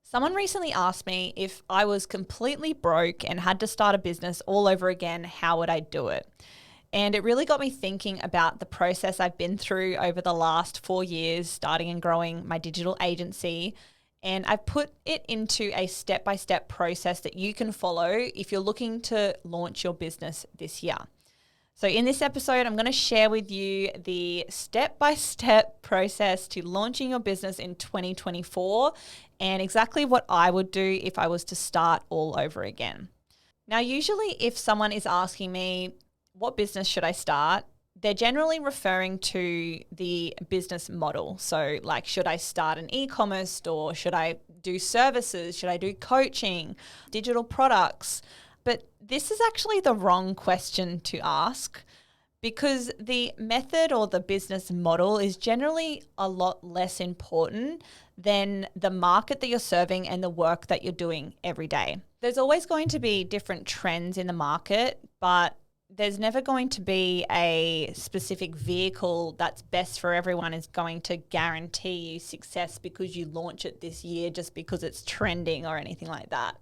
Someone recently asked me if I was completely broke and had to start a business all over again, how would I do it? And it really got me thinking about the process I've been through over the last 4 years, starting and growing my digital agency. And I've put it into a step-by-step process that you can follow if you're looking to launch your business this year. So in this episode, I'm going to share with you the step-by-step process to launching your business in 2024 and exactly what I would do if I was to start all over again. Now, usually if someone is asking me, what business should I start? They're generally referring to the business model. So like, should I start an e-commerce store? Should I do services? Should I do coaching, digital products? But this is actually the wrong question to ask because the method or the business model is generally a lot less important than the market that you're serving and the work that you're doing every day. There's always going to be different trends in the market, but there's never going to be a specific vehicle that's best for everyone is going to guarantee you success because you launch it this year just because it's trending or anything like that.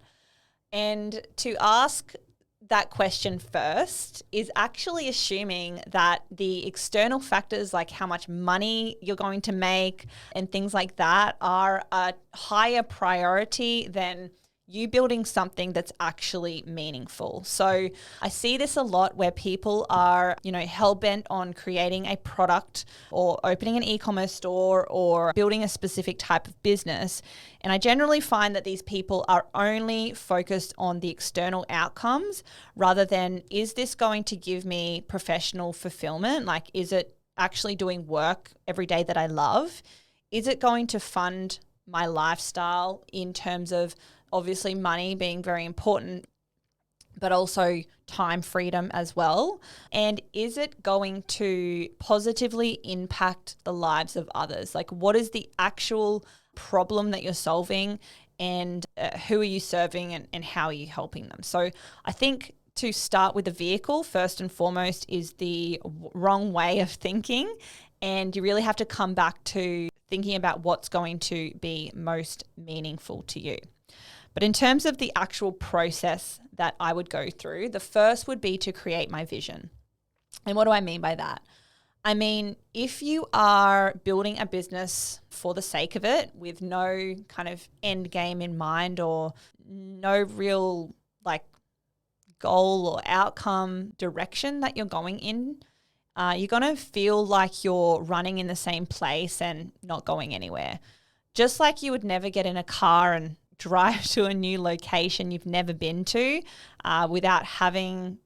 And to ask that question first is actually assuming that the external factors like how much money you're going to make and things like that are a higher priority than you building something that's actually meaningful. So I see this a lot where people are, hell-bent on creating a product or opening an e-commerce store or building a specific type of business. And I generally find that these people are only focused on the external outcomes rather than, is this going to give me professional fulfillment? Like, is it actually doing work every day that I love? Is it going to fund my lifestyle in terms of obviously money being very important, but also time freedom as well? And is it going to positively impact the lives of others? Like, what is the actual problem that you're solving and who are you serving and how are you helping them? So I think to start with the vehicle, first and foremost, is the wrong way of thinking. And you really have to come back to thinking about what's going to be most meaningful to you. But in terms of the actual process that I would go through, the first would be to create my vision. And what do I mean by that? I mean, if you are building a business for the sake of it with no kind of end game in mind or no real goal or outcome direction that you're going in, you're going to feel like you're running in the same place and not going anywhere. Just like you would never get in a car and drive to a new location you've never been to without having,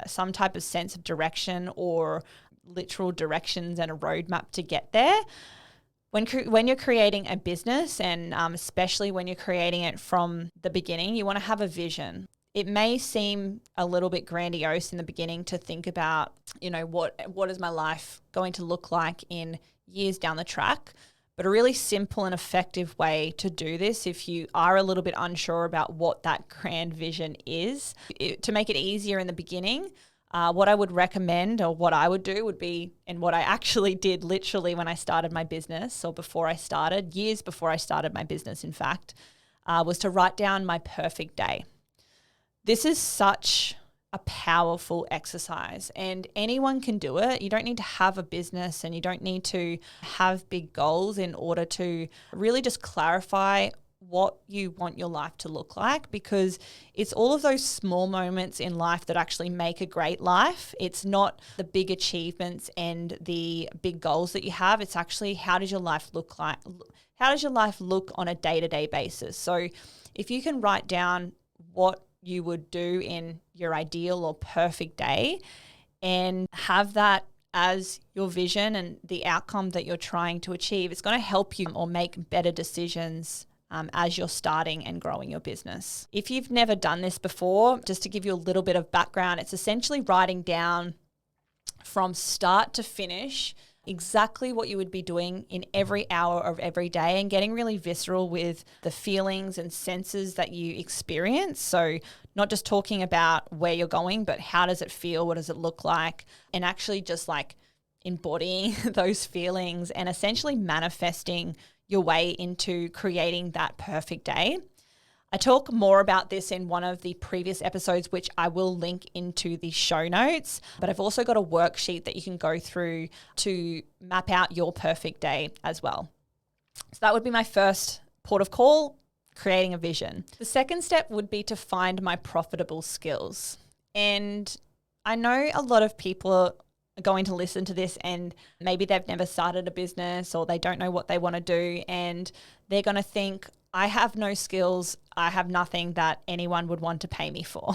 some type of sense of direction or literal directions and a roadmap to get there. When you're creating a business and especially when you're creating it from the beginning, you want to have a vision. It may seem a little bit grandiose in the beginning to think about, what is my life going to look like in years down the track? But a really simple and effective way to do this, if you are a little bit unsure about what that grand vision is, to make it easier in the beginning, what I would recommend or what I would do would be, and what I actually did literally when I started my business or years before I started my business, in fact, was to write down my perfect day. This is such a powerful exercise and anyone can do it. You don't need to have a business and you don't need to have big goals in order to really just clarify what you want your life to look like, because it's all of those small moments in life that actually make a great life. It's not the big achievements and the big goals that you have. It's actually, how does your life look like? How does your life look on a day-to-day basis? So if you can write down what you would do in your ideal or perfect day and have that as your vision and the outcome that you're trying to achieve, it's going to help you or make better decisions as you're starting and growing your business. If you've never done this before, just to give you a little bit of background, it's essentially writing down from start to finish exactly what you would be doing in every hour of every day and getting really visceral with the feelings and senses that you experience. So not just talking about where you're going, but how does it feel? What does it look like? And actually just embodying those feelings and essentially manifesting your way into creating that perfect day. I talk more about this in one of the previous episodes, which I will link into the show notes, but I've also got a worksheet that you can go through to map out your perfect day as well. So that would be my first port of call, creating a vision. The second step would be to find my profitable skills. And I know a lot of people are going to listen to this and maybe they've never started a business or they don't know what they want to do, and they're going to think, I have no skills, I have nothing that anyone would want to pay me for.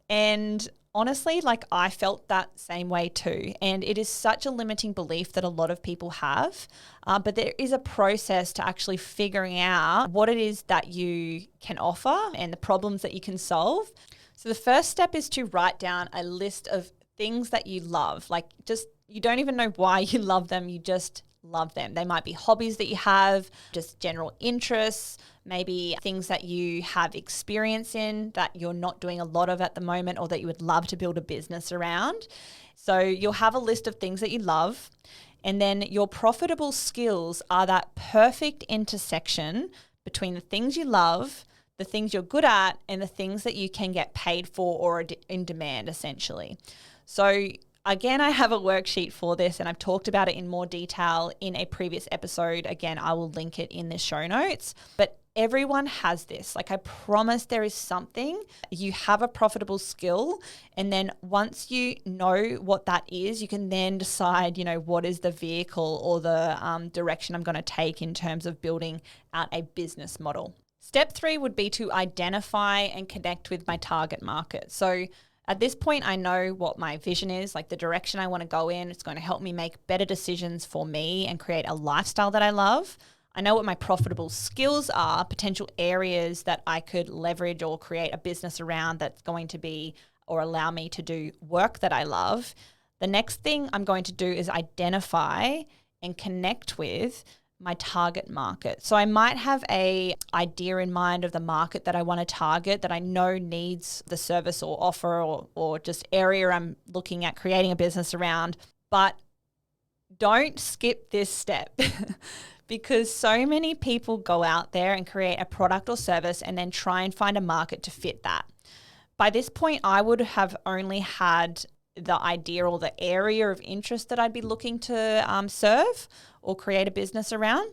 And honestly, like, I felt that same way too. And it is such a limiting belief that a lot of people have. But there is a process to actually figuring out what it is that you can offer and the problems that you can solve. So the first step is to write down a list of things that you love. Like, just, you don't even know why you love them, you just love them. They might be hobbies that you have, just general interests, maybe things that you have experience in that you're not doing a lot of at the moment or that you would love to build a business around. So you'll have a list of things that you love, and then your profitable skills are that perfect intersection between the things you love, the things you're good at, and the things that you can get paid for or are in demand, essentially. So again, I have a worksheet for this and I've talked about it in more detail in a previous episode. Again, I will link it in the show notes. But everyone has this. Like, I promise there is something. You have a profitable skill, and then once you know what that is, you can then decide, what is the vehicle or the direction I'm going to take in terms of building out a business model. Step 3 would be to identify and connect with my target market. So at this point, I know what my vision is, like the direction I want to go in. It's going to help me make better decisions for me and create a lifestyle that I love. I know what my profitable skills are, potential areas that I could leverage or create a business around that's going to be or allow me to do work that I love. The next thing I'm going to do is identify and connect with my target market. So I might have a idea in mind of the market that I want to target, that I know needs the service or offer or just area I'm looking at creating a business around. But don't skip this step because so many people go out there and create a product or service and then try and find a market to fit that. By this point, I would have only had the idea or the area of interest that I'd be looking to serve or create a business around.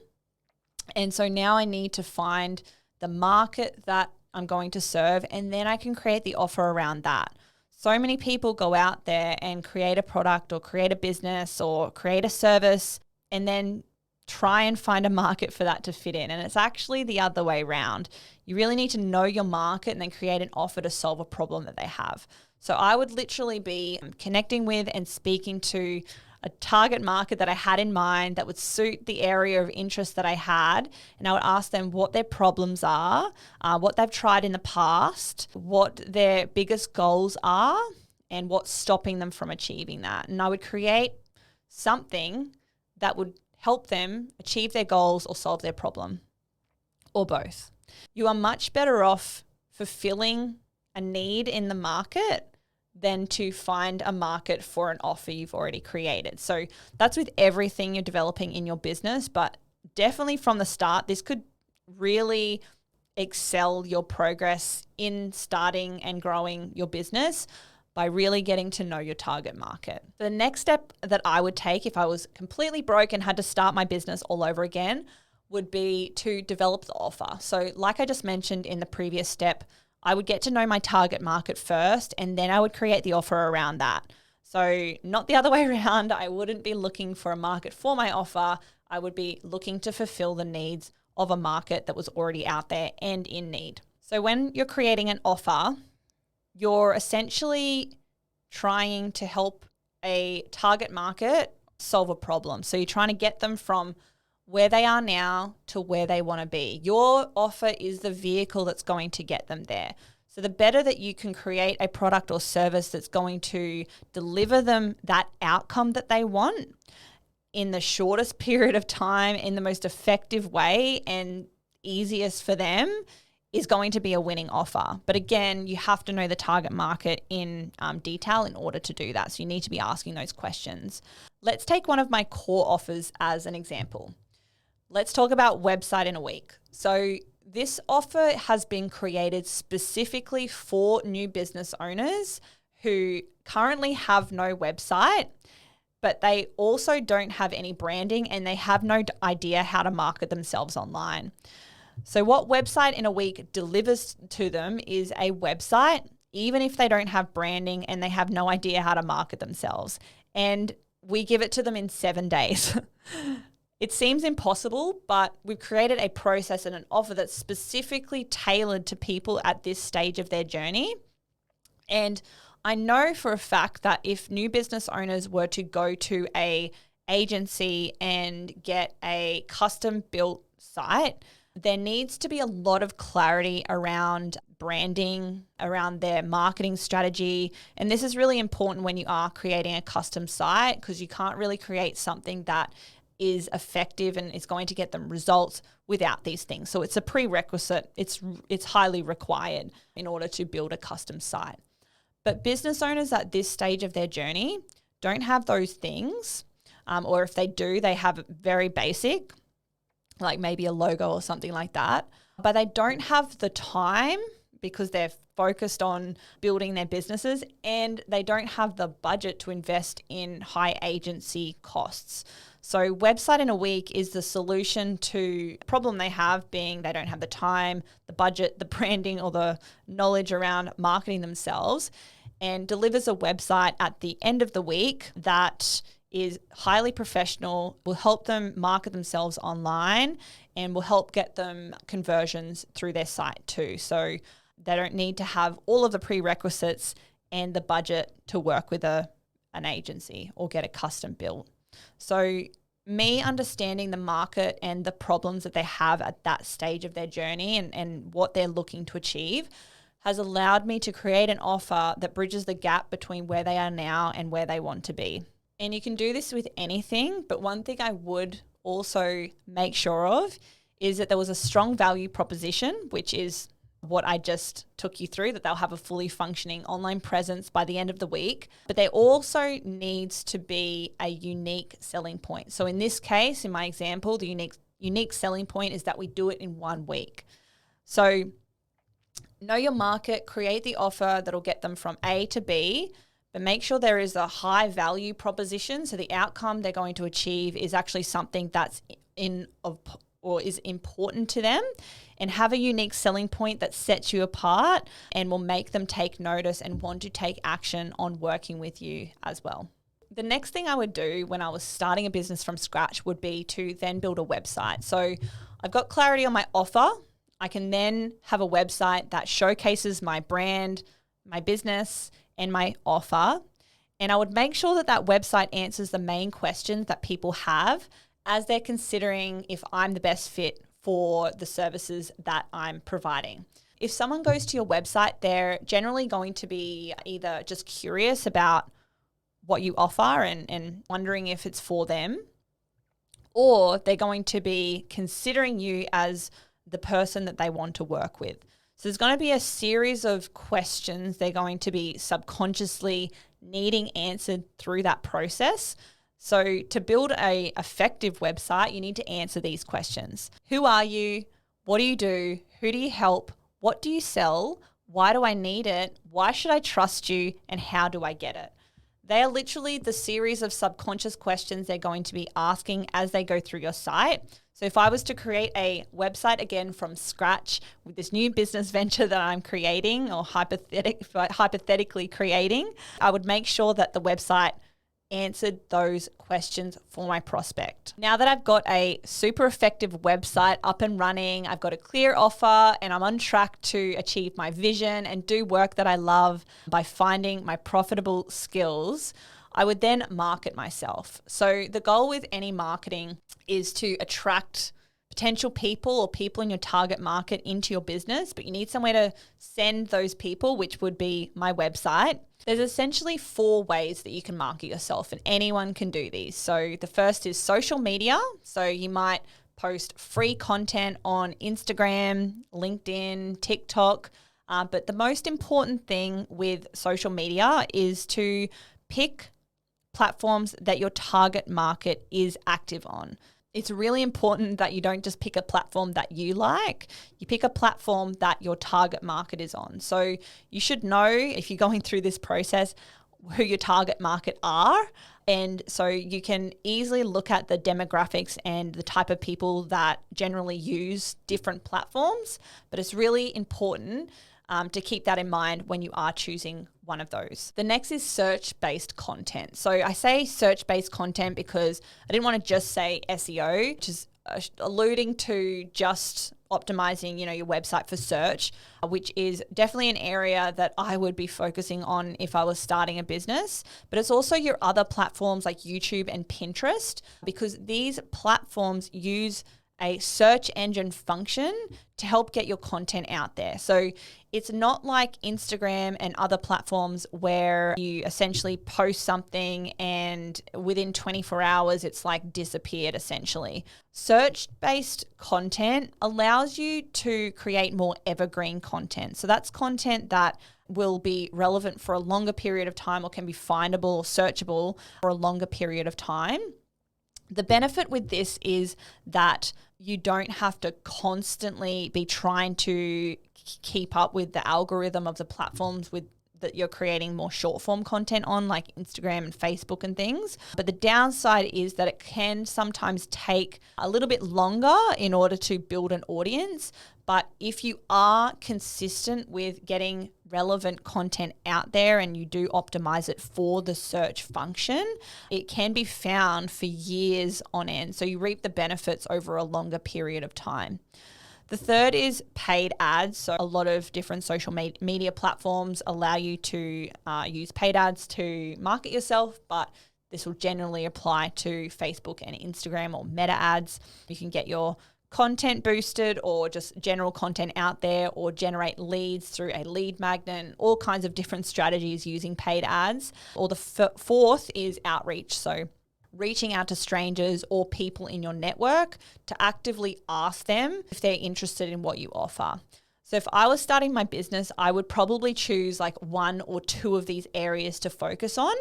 And so now I need to find the market that I'm going to serve, and then I can create the offer around that. So many people go out there and create a product or create a business or create a service and then try and find a market for that to fit in. And it's actually the other way around. You really need to know your market and then create an offer to solve a problem that they have. So I would literally be connecting with and speaking to a target market that I had in mind that would suit the area of interest that I had. And I would ask them what their problems are, what they've tried in the past, what their biggest goals are, and what's stopping them from achieving that. And I would create something that would help them achieve their goals or solve their problem, or both. You are much better off fulfilling a need in the market than to find a market for an offer you've already created. So that's with everything you're developing in your business, but definitely from the start, this could really excel your progress in starting and growing your business by really getting to know your target market. The next step that I would take if I was completely broke and had to start my business all over again would be to develop the offer. So like I just mentioned in the previous step, I would get to know my target market first, and then I would create the offer around that. So not the other way around. I wouldn't be looking for a market for my offer. I would be looking to fulfill the needs of a market that was already out there and in need. So when you're creating an offer, you're essentially trying to help a target market solve a problem. So you're trying to get them from where they are now to where they want to be. Your offer is the vehicle that's going to get them there. So the better that you can create a product or service that's going to deliver them that outcome that they want in the shortest period of time, in the most effective way and easiest for them, is going to be a winning offer. But again, you have to know the target market in detail in order to do that. So you need to be asking those questions. Let's take one of my core offers as an example. Let's talk about website in a week. So this offer has been created specifically for new business owners who currently have no website, but they also don't have any branding and they have no idea how to market themselves online. So what Website in a Week delivers to them is a website, even if they don't have branding and they have no idea how to market themselves. And we give it to them in 7 days. It seems impossible, but we've created a process and an offer that's specifically tailored to people at this stage of their journey. And I know for a fact that if new business owners were to go to a agency and get a custom built site, there needs to be a lot of clarity around branding, around their marketing strategy. And this is really important when you are creating a custom site, because you can't really create something that is effective and is going to get them results without these things. So it's a prerequisite. It's highly required in order to build a custom site. But business owners at this stage of their journey don't have those things, or if they do, they have very basic, like maybe a logo or something like that, but they don't have the time because they're focused on building their businesses, and they don't have the budget to invest in high agency costs. So Website in a Week is the solution to a problem they have, being they don't have the time, the budget, the branding, or the knowledge around marketing themselves, and delivers a website at the end of the week that is highly professional, will help them market themselves online, and will help get them conversions through their site too. So they don't need to have all of the prerequisites and the budget to work with an agency or get a custom built. So me understanding the market and the problems that they have at that stage of their journey and what they're looking to achieve has allowed me to create an offer that bridges the gap between where they are now and where they want to be. And you can do this with anything, but one thing I would also make sure of is that there was a strong value proposition, which is what I just took you through, that they'll have a fully functioning online presence by the end of the week. But there also needs to be a unique selling point. So in this case, in my example, the unique selling point is that we do it in 1 week. So know your market, create the offer that'll get them from A to B, but make sure there is a high value proposition. So the outcome they're going to achieve is actually something that's is important to them, and have a unique selling point that sets you apart and will make them take notice and want to take action on working with you as well. The next thing I would do when I was starting a business from scratch would be to then build a website. So I've got clarity on my offer. I can then have a website that showcases my brand, my business, and my offer. And I would make sure that that website answers the main questions that people have as they're considering if I'm the best fit for the services that I'm providing. If someone goes to your website, they're generally going to be either just curious about what you offer and wondering if it's for them, or they're going to be considering you as the person that they want to work with. So there's going to be a series of questions they're going to be subconsciously needing answered through that process. So to build an effective website, you need to answer these questions. Who are you? What do you do? Who do you help? What do you sell? Why do I need it? Why should I trust you? And how do I get it? They are literally the series of subconscious questions they're going to be asking as they go through your site. So if I was to create a website again from scratch with this new business venture that I'm creating or hypothetically creating, I would make sure that the website answered those questions for my prospect. Now that I've got a super effective website up and running, I've got a clear offer, and I'm on track to achieve my vision and do work that I love by finding my profitable skills, I would then market myself. So the goal with any marketing is to attract potential people or people in your target market into your business, but you need somewhere to send those people, which would be my website. There's essentially 4 ways that you can market yourself, and anyone can do these. So the first is social media. So you might post free content on Instagram, LinkedIn, TikTok. But the most important thing with social media is to pick platforms that your target market is active on. It's really important that you don't just pick a platform that you like. You pick a platform that your target market is on. So you should know, if you're going through this process, who your target market are. And so you can easily look at the demographics and the type of people that generally use different platforms. But it's really important to keep that in mind when you are choosing one of those. The next is search-based content. So I say search-based content because I didn't want to just say SEO, which is alluding to just optimizing, your website for search, which is definitely an area that I would be focusing on if I was starting a business. But it's also your other platforms like YouTube and Pinterest, because these platforms use a search engine function to help get your content out there. So it's not like Instagram and other platforms where you essentially post something and within 24 hours it's like disappeared essentially. Search-based content allows you to create more evergreen content. So that's content that will be relevant for a longer period of time or can be findable or searchable for a longer period of time. The benefit with this is that you don't have to constantly be trying to keep up with the algorithm of the platforms that you're creating more short form content on, like Instagram and Facebook and things. But the downside is that it can sometimes take a little bit longer in order to build an audience. But if you are consistent with getting relevant content out there and you do optimize it for the search function, it can be found for years on end. So you reap the benefits over a longer period of time. The third is paid ads. So a lot of different social media platforms allow you to use paid ads to market yourself, but this will generally apply to Facebook and Instagram or Meta ads. You can get your content boosted or just general content out there, or generate leads through a lead magnet, all kinds of different strategies using paid ads. Or the fourth is outreach. So reaching out to strangers or people in your network to actively ask them if they're interested in what you offer. So if I was starting my business, I would probably choose like one or two of these areas to focus on.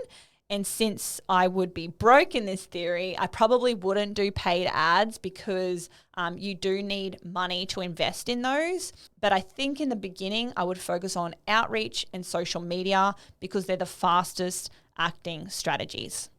And since I would be broke in this theory, I probably wouldn't do paid ads because you do need money to invest in those. But I think in the beginning, I would focus on outreach and social media because they're the fastest acting strategies.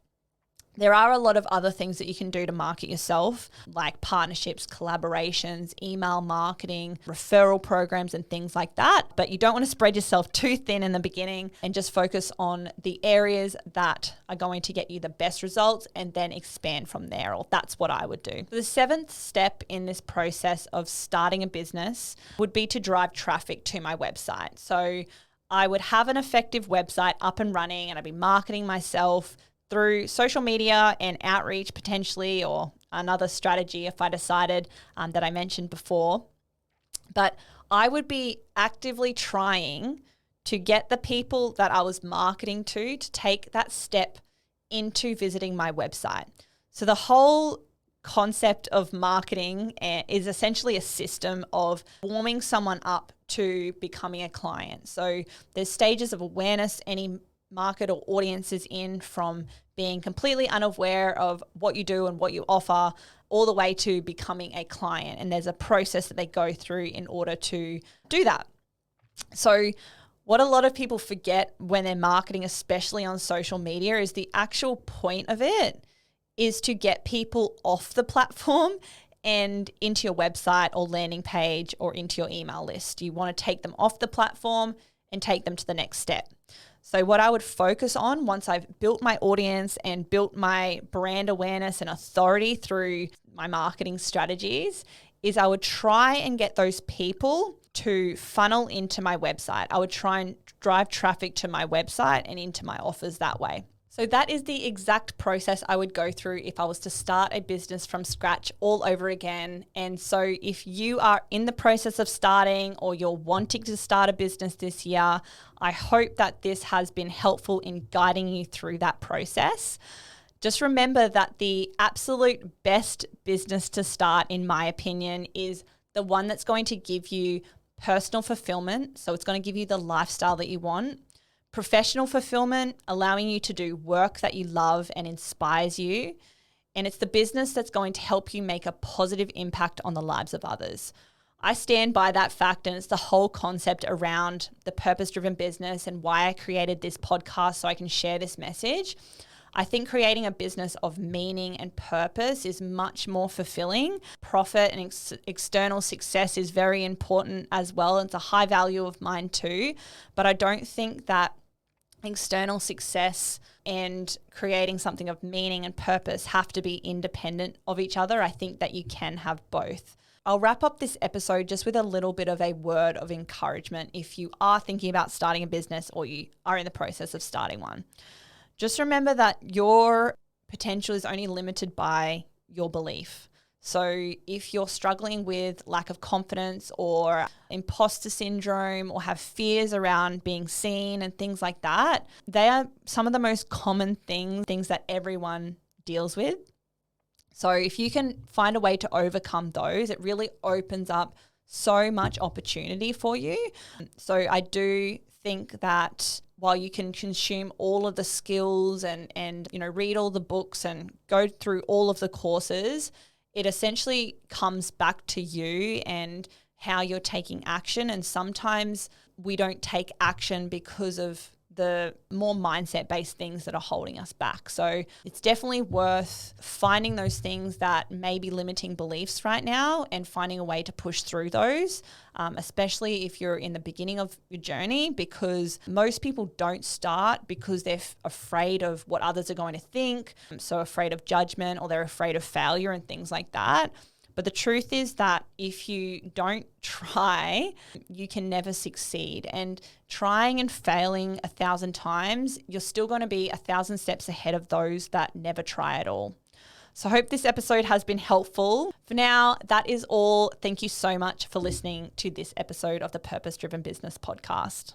There are a lot of other things that you can do to market yourself, like partnerships, collaborations, email marketing, referral programs, and things like that. But you don't want to spread yourself too thin in the beginning and just focus on the areas that are going to get you the best results and then expand from there. Or that's what I would do. The seventh step in this process of starting a business would be to drive traffic to my website. So I would have an effective website up and running and I'd be marketing myself through social media and outreach potentially, or another strategy if I decided that I mentioned before. But I would be actively trying to get the people that I was marketing to take that step into visiting my website. So the whole concept of marketing is essentially a system of warming someone up to becoming a client. So there's stages of awareness any market or audience is in, from being completely unaware of what you do and what you offer all the way to becoming a client. And there's a process that they go through in order to do that. So what a lot of people forget when they're marketing, especially on social media, is the actual point of it is to get people off the platform and into your website or landing page or into your email list. You want to take them off the platform and take them to the next step. So what I would focus on once I've built my audience and built my brand awareness and authority through my marketing strategies is I would try and get those people to funnel into my website. I would try and drive traffic to my website and into my offers that way. So that is the exact process I would go through if I was to start a business from scratch all over again. And so if you are in the process of starting or you're wanting to start a business this year, I hope that this has been helpful in guiding you through that process. Just remember that the absolute best business to start, in my opinion, is the one that's going to give you personal fulfillment. So it's going to give you the lifestyle that you want. Professional fulfillment, allowing you to do work that you love and inspires you. and it's the business that's going to help you make a positive impact on the lives of others. I stand by that fact, and it's the whole concept around the purpose-driven business and why I created this podcast so I can share this message. I think creating a business of meaning and purpose is much more fulfilling. Profit and external success is very important as well. It's a high value of mine too, but I don't think that external success and creating something of meaning and purpose have to be independent of each other. I think that you can have both. I'll wrap up this episode just with a little bit of a word of encouragement if you are thinking about starting a business or you are in the process of starting one. Just remember that your potential is only limited by your belief. So if you're struggling with lack of confidence or imposter syndrome or have fears around being seen and things like that, they are some of the most common things that everyone deals with. So if you can find a way to overcome those, it really opens up so much opportunity for you. So I do think that while you can consume all of the skills and read all the books and go through all of the courses, it essentially comes back to you and how you're taking action. And sometimes we don't take action because of the more mindset-based things that are holding us back. So it's definitely worth finding those things that may be limiting beliefs right now and finding a way to push through those, especially if you're in the beginning of your journey, because most people don't start because they're afraid of what others are going to think, so afraid of judgment, or they're afraid of failure and things like that. But the truth is that if you don't try, you can never succeed. And trying and failing 1,000 times, you're still going to be 1,000 steps ahead of those that never try at all. So I hope this episode has been helpful. For now, that is all. Thank you so much for listening to this episode of the Purpose Driven Business Podcast.